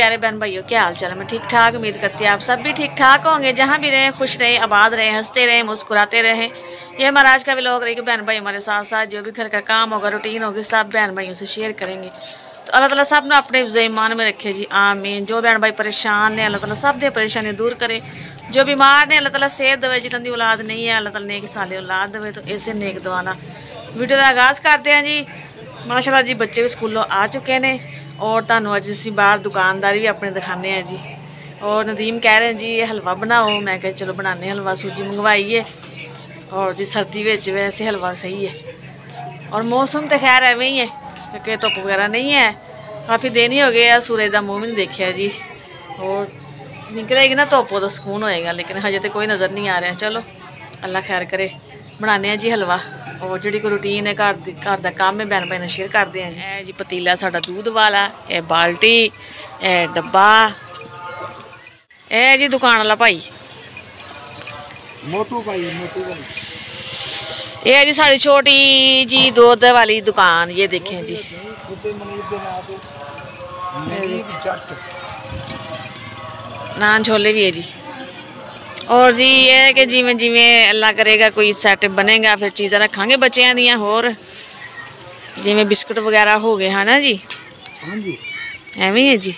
प्यारे बहन भाइयों, क्या हाल चाल है? मैं ठीक ठाक, उम्मीद करती हूँ आप सब भी ठीक ठाक होंगे। जहाँ भी रहें खुश रहें, आबाद रहें, हंसते रहें, मुस्कुराते रहें। ये हमारा आज का व्लॉग रही कि बहन भाई हमारे साथ साथ जो भी घर का काम होगा, रूटीन होगी, सब बहन भाइयों से शेयर करेंगे। तो अल्लाह ताला सब ने अपने ईमान में रखे जी, आमीन। जो बहन भाई परेशान ने, अल्लाह ताला सब दी परेशानी दूर करे। जो बीमार ने, अल्लाह ताला सेहत देवे। जिन्होंने औलाद नहीं है, अल्लाह ताला नेक साले औलाद देवे। तो इसे नेक दुआ नाल वीडियो का आगाज़ करते हैं जी। माशाल्लाह जी, बच्चे भी स्कूलों आ चुके हैं और तुहानू अज असीं बाहर दुकानदारी भी अपने दिखाने हैं जी। और नदीम कह रहे हैं जी ये हलवा बनाओ। मैं कहा चलो बनाने हलवा, सूजी मंगवाई है। और जी सर्दी में वैसे हलवा सही है। और मौसम तो खैर एवं ही है क्योंकि धुप वगैरह नहीं है। काफ़ी दिन ही हो गए सूरज का मुँह भी नहीं देखा जी। और निकलेगी ना धुप तो सुकून होएगा, लेकिन हजे तो कोई नज़र नहीं आ रहा। चलो अल्लाह खैर करे, बनाने जी हलवा। और जी कोई रूटीन है घर का काम है, बहन भाई शेयर करते हैं। ए जी पतीला साडा दूध वाला, ए बाल्टी, ए डब्बा, ए जी दुकान वाला भाई मोटू भाई, मोटू भाई। ये जी साड़ी छोटी जी दूध वाली दुकान। ये देखें जी, नान छोले भी है जी। और जी ये है कि जिमें जिमें अल्लाह करेगा कोई सैट बनेगा फिर चीज़ा रखांगे बच्चों दियाँ। होर जिमें बिस्कुट वगैरह हो गए है ना जी। हाँ जी, एवं है जी।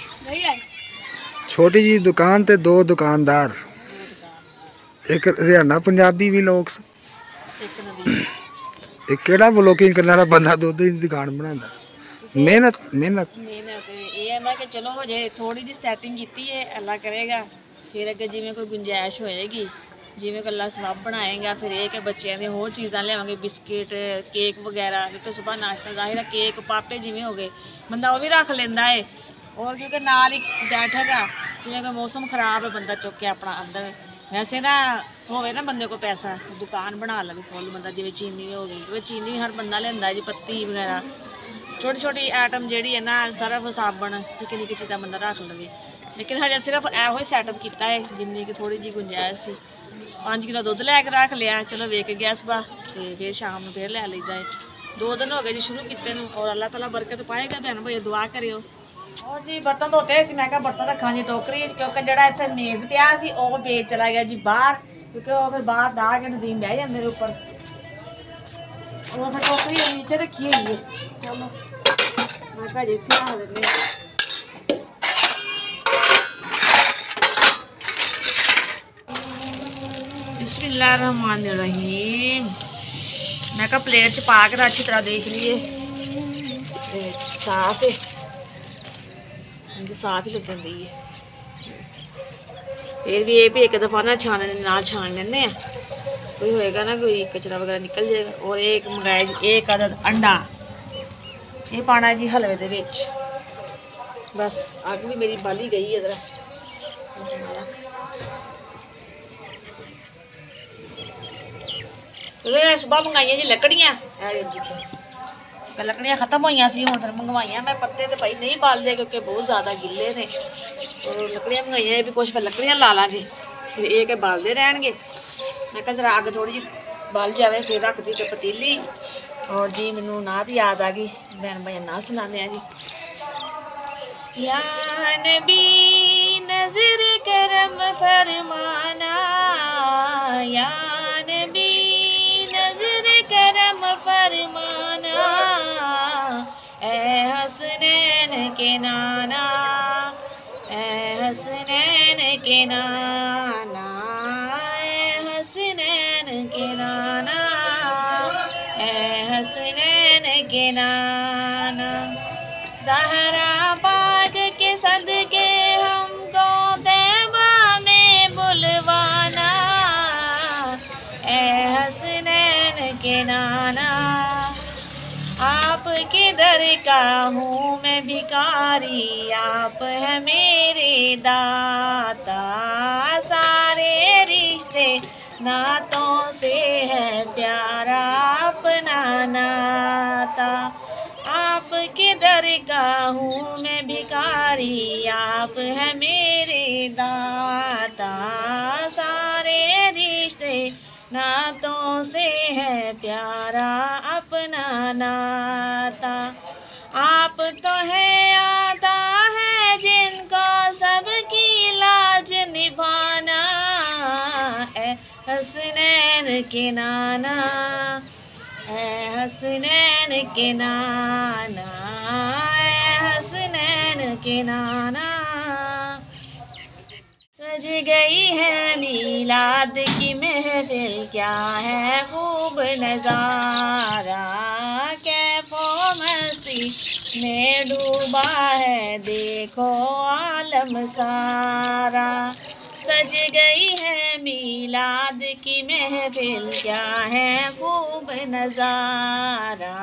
छोटी जी दुकान ते दो दुकानदार, एक हरियाणा पंजाबी भी लोग, एक केड़ा व्लॉगिंग करने वाला बंदा दूध की दुकान बनाता। मेहनत मेहनत ये है ना कि चलो हो जाए थोड़ी जी सैटिंग की है, अल्लाह करेगा फिर अगर जिमें कोई गुंजाइश होएगी, जिमें कोई अल्लाह सवाब बनाएगा फिर एक बच्चों की होर चीज़ा लियावांगे, बिस्किट केक वगैरह। क्योंकि सुबह नाश्ता जाहिर है केक पापे जिमें हो गए बंदा वो भी रख लेंदा है। और क्योंकि नाल ही बैठक आ, जिमें कोई मौसम खराब है बंदा चुक के अपना अंदर वैसे ना होवे ना बंदे को पैसा दुकान बना लवे फुल बंदा। जिमें चीनी हो गई, वो चीनी हर बंदा लेंदा जी, पत्ती वगैरह छोटी छोटी आइटम जी है ना, सर्फ साबन निक्की निक्की चीज़ा बंदा रख लवे। लेकिन हजे सिर्फ एहो ही सैटअप किया है जिन्नी की थोड़ी जी गुंजाइश सी। 5 किलो दुध लैके रख लिया, चलो वेख गया सुबह तो फिर शाम में फिर लै लीदा है। 2 दिन हो गए जी शुरू किए। और अल्लाह ताला बरकत पाएगा, बहन भाई दुआ करियो। और जी बर्तन धोते सी, मैं बर्तन रखा जी टोकरी, क्योंकि जो इतने मेज़ पिया सी वो बेच चला गया जी बाहर। क्योंकि वो फिर बाहर डाह के नदीम बह जाते उपर, और फिर टोकरी नीचे रखी हुई है। चलो मैं जी इतने रख देने। बिस्मिल्लाहिर्रहमानिर्रहीम। मैं कहा प्लेट च पा के अच्छी तरह देख लीए साफ है मुझे, साफ ही लगन दी है। फिर भी ये भी एक दफ़ा ना छान लेने, कोई होएगा ना कोई कचरा वगैरह निकल जाएगा। और एक मंगाया जी एक अदद अंडा, ये पाना जी हलवे दे विच। बस अग भी मेरी बाली गई है जरा। सुबह मंगाइया जी लकड़ियाँ, लकड़ियाँ खत्म हुई सी, हूँ फिर मंगवाइया मैं। पत्ते तो भाई नहीं बालते क्योंकि बहुत ज़्यादा गिले ने। और लकड़ियाँ मंगाइया भी कुछ, फिर लकड़ियाँ ला लाँगे फिर एक बालते रहेंगे। मैं कहा जरा अग थोड़ी जी बाल जाए फिर रख दी तो पतीली। और जी मैनू नात याद आ गई, बहन भाई नात सुनाने हैं जी। या नबी नज़र करम फरमाना, या नबी नज़र करम फरमाना, ए हसनैन के नाना, ए हसनैन के नाना, ए हसनैन के नाना, ए हसनैन के नाना। ज़हरा पाक के सदके हमको तैबा में बुलवाना, ए हसनैन के नाना। आपके दर का हूँ मैं भिखारी, आप है मेरे दाता, सारे रिश्ते नातों से है प्यारा अपना नाता। आपके दर का हूँ मैं भिखारी, आप है मेरे दाता, सारे रिश्ते नातों से है प्यारा अपना नाता। आप तो है आता है जिनको आज निभाना, ए हसनैन के नाना, ए हसनैन के नाना, ए हसनैन के नाना। सज गई है मीलाद की महफिल, क्या है खूब नज़ारा, कैफो मस्ती में डूबा है देखो आलम सारा। सज गई है मीलाद की महफिल, क्या है खूब नज़ारा,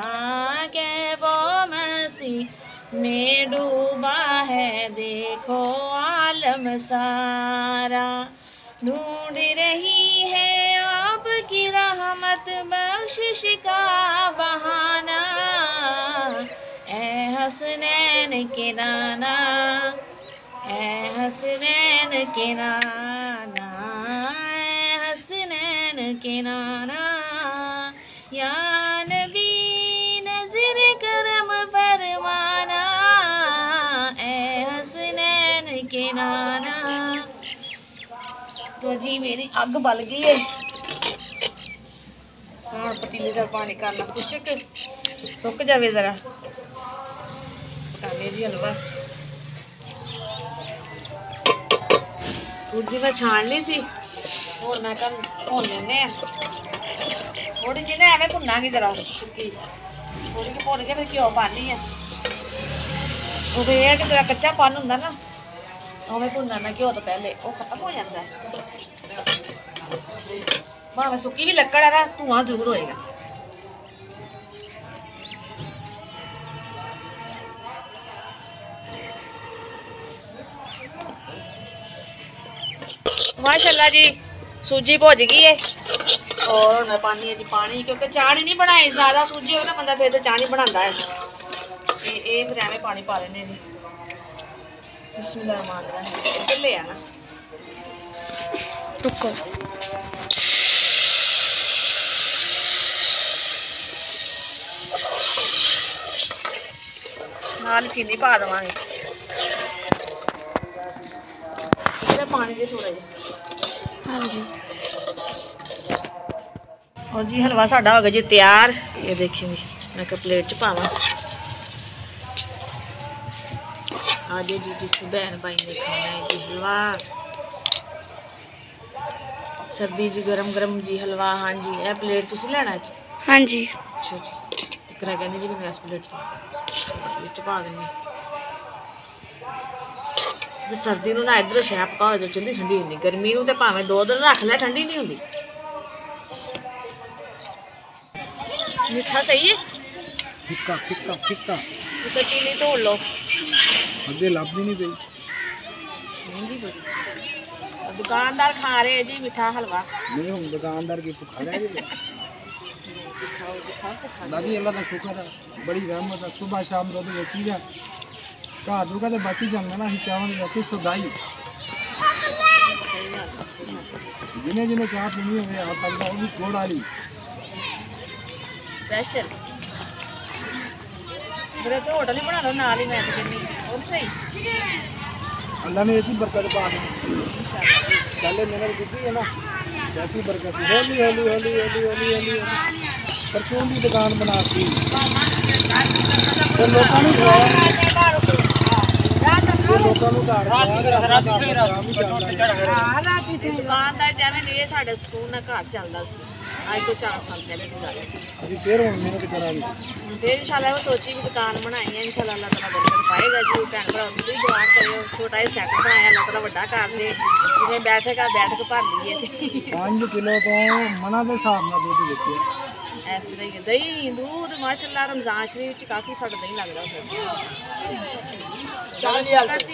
कैफो मस्ती में डूबा है देखो आलम सारा। ढूंढ रही है आपकी रहमत बख्शिश का बहाना, ए हसनैन के नाना, ए हसनैन के नाना, ए हसनैन के नाना। या नबी नज़र करम फरमाना, ए हसनैन के नाना। तो जी मेरी अग बल गई है, हाँ पतीले का पानी करना खुशक सुक जाए जरा। पकाने जी हलवा, सूजी मैं छान ली सी, और मैं कल भुन लेने थोड़ी जी ना एवं भुनागी जरा सुक्की, थोड़ी जी भुन के फिर घ्यो पानी है। वो फिर यह कि जरा कच्चापन होंगे ना, उवें भुनना ना घ्यो तो पहले वो खत्म हो जाता है। भावें सुक्की भी लक्कड़ है ना, धुआं जरूर होएगा। माशाल्लाह जी सूजी भुज गई है, और मैं पानी है जी पानी, क्योंकि चाणी नहीं बनाई, ज़्यादा सूजी हो ना बंदा फिर तो चाणी बनाता है। ये फिर एवं पानी पा लेने जी। बिस्मिल्लाहिर्रहमानिर्रहीम, इधर ले आना रुको। नाल चीनी पा देवांगे, पानी दे थोड़ा जिहा। हाँ जी, और जी हलवा साडा हो गया जी तैयार। ये देखिए जी मैं एक प्लेट च पावा। आज जी जिस बहन भाई ने खाना है जी हलवा, सर्दी जी गरम गरम जी हलवा। हाँ जी, यह प्लेट तुसी लेना जी? हाँ जी। अच्छा जी, एक रह कहने जी मैं इस प्लेट च पा देनी। जो सर्दी ना इधर शह पका हो ठंडी ठंडी होंगी, गर्मी तो भावें 2 दिन रख लै ठंडी नहीं होंगी। मीठा सही है, फिक्का फिक्का फिक्का, तो चीनी तोड़ लो, अगे लभदी नहीं पई। दुकानदार खा रहे हैं जी मीठा हलवा। नहीं हम दुकानदार की भुखा रह गए। दादी अल्लाह का शुक्र है, बड़ी रहमत है, सुबह शाम दूध बेची है, घर जो कहते बची जाता ना, चावल वैसे सुधाई। जिन्हें जिन्हें चाह पीनी हो आ सकता, वो भी गुड़ वाली स्पेशल। मेरे तो होटल ही बना लो नाल ही, मैं तो कहनी और सही। अल्लाह ने ऐसी बरकत पा दी, पहले मेहनत की है ना, जैसी बरकत सी हौली हौली हौली हौली हौली हौली परचून की दुकान बना दी, तो लोगों ने दुकानदार जिवें ने साडे स्कूल ना घर चलदा सी अज तो 4 साल पहले की गल है। अभी फिर हुण मेहनत करांगे, फिर इंशाल्लाह वो सोची भी दुकान बनाई है, इंशाल्लाह अल्लाह ताला बरकत पाएगा जी। भैन भरा तुसीं दुआ करियो, छोटा ही सैट बनाया, अल्लाह ताला वड्डा कर दे, जिवें बैठक भर लईए 5 किलो तो मना दे हिसाब नाल दुध बेचे ऐसे ही दही दूध माशाल्लाह। रमजान शरीफ च काफ़ी साडा दही लगदा होंदा सी।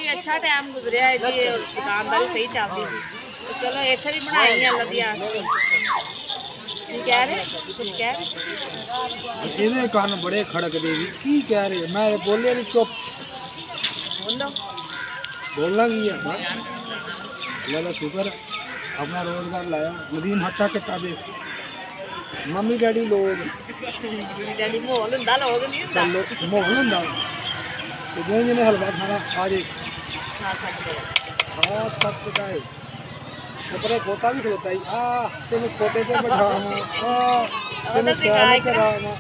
अच्छा टाइम गुजरिया है जी, दुकानदारी सही चलती सी, तो चलो इत्थे भी बनाई है अल्लाह दी आस। कह रहे कुछ कह रहे ਇਹਦੇ ਕੰਨ बड़े खड़कदे भी की कह रहे, मैं बोले नहीं, चुप बोलो, बोलना की है। अल्लाह का शुक्र है, अपना रोजगार लाया। नदीम हट्टा कट्टा दे, मम्मी डैडी लोग डैडी माहौल हुंदा, लोग नहीं हुंदा, माहौल हुंदा, जिन्हें जिन्हें हलवा खाना आ जाए। हाँ सच का है अपने खोता भी खलोता ही तेन खोते ते बैठावा तेन सैर करावा